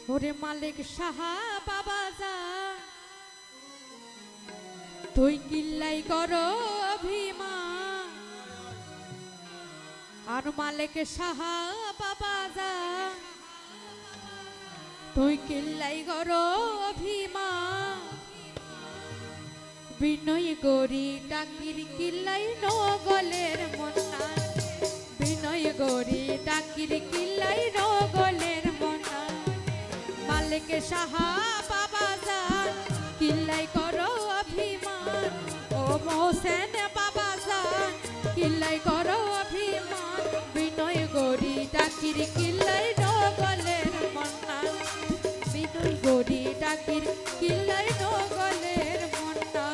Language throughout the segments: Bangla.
ওরে মালিক সাহা বাবা যা তুই কিল্লাই করো অভিমান আর মালিক সাহা বাবা যা তুই কিল্লাই করো অভিমান বিনয় গরি ডাকির কিল্লাই নগলের মন্না বিনয় গরি ডাকির কিল্লাই নগলের মন্না মালিক সাহা বাবা যান কিল্লাই করো অভিমান ও মোহসেন বাবা যান কিল্লাই করো অভিমান বিনয় গরি ডাকির কিল্লাই নগলের মন্না বিনয় গরি ডাকির কিল্লাই নগলের মন্না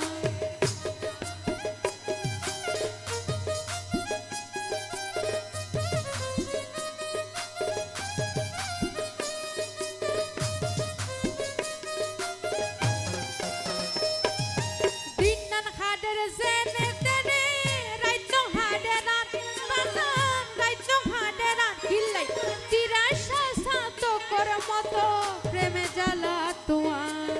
প্রেমে জ্বালা তোমার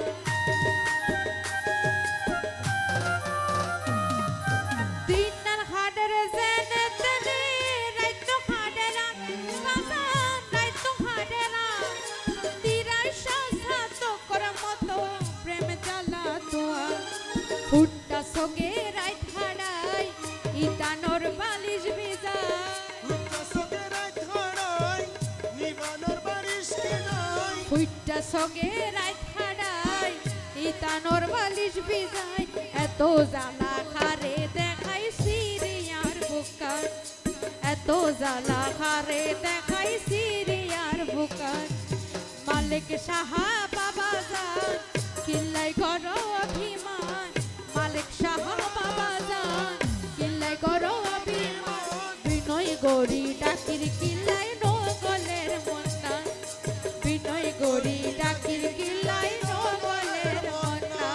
দিনার হাডের জেনে তেনে রাইতো হাডেরা বাজান রাইতো হাডেরা তিরাই সাত কর মতো প্রেমে জ্বালা তোমার ফুটটা সগে রাইত হাডাই ইতানোর বালিশ ভিজা ফুইটা সগে রাইত হাডাই ইতানোর বালিশ ভিজাই এত জ্বালা খারে দেখাই সিরিয়ার বুকার এত জ্বালা খারে দেখাই সিরিয়ার বুকার মালিক সাহা বাবা যান কিল্লাই করো অভিমান মালিক সাহা বাবা যান কিল্লাই করো অভিমান বিনয় গরি ডাকির কিল্লাই নগলের মন্না বিনয় গরি ডাকির কিল্লাই নগলের মন্না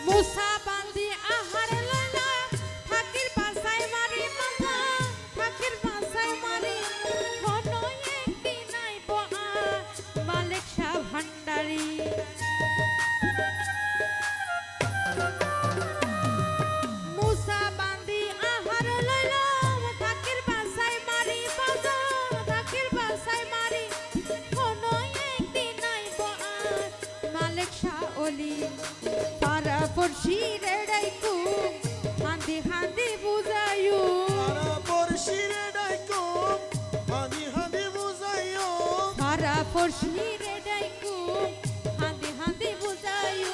মুসা বান্দি আহার লইলা থাকির পাছায় মারি মাথা থাকির পাছায় মারি হনো একদিন আইব মালিক শাহ ভান্ডারি মুসা বান্দি আহার লইলা থাকির পাছায় মারি বাজা থাকির পাছায় মারি হনো একদিন আইব মালিক শাহ ওলি পারা পড়শি রে ডাইকু হান্দি হান্দি বুঝায়ু পারা পড়শি রে ডাইকু হান্দি হান্দি বুঝায়ু পারা পড়শি রে ডাইকু হান্দি হান্দি বুঝায়ু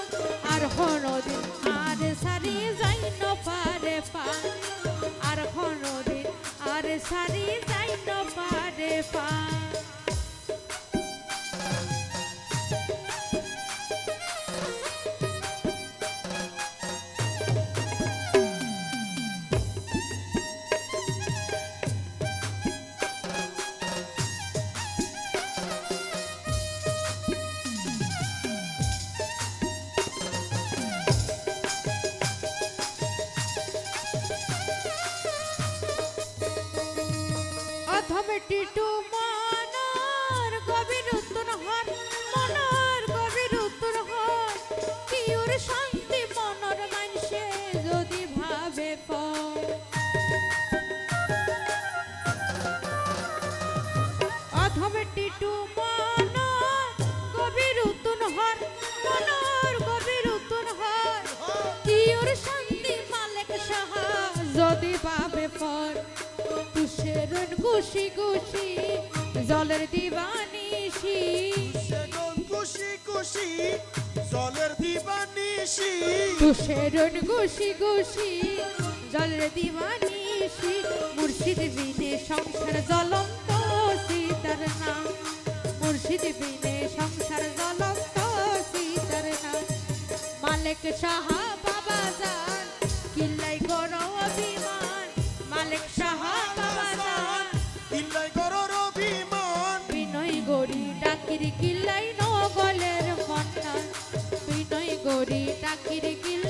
আর হনদিন আর সারি যাই ন পারে পা আর হনদিন আর সারি যাই ন পারে পা অথমে টিটু মনার গভীর উত্তর হন মনার গভীর উত্তর হন কিউর শান্তি মনর মানসে যদি ভাবে অথমে টিটু মনার গভীর উত্তর হন মনার গভীর উত্তর হন কিউর শান্তি মালিক সাহা যদি ভাবে পর তুষেরন গুশি গুশি জলের দিবানিশি খুশি খুশি জলের দিবানিশি তুষেরন গুশি গুশি জলের দিবানিশি মুর্শিদ বিনে সংসার জ্বলন্ত সীতা সীতার নাম মুর্শিদ বিনে সংসার জলন্ত সীতার নাম মালিক সাহা বাবা জান কিল্লাই করো অভিমান মালিক সাহা বাবা জান কিল্লাই করর অভিমান বিনয় গরি ডাকির কিল্লাই নগলের মন্না বিনয় গরি ডাকির কিল্লাই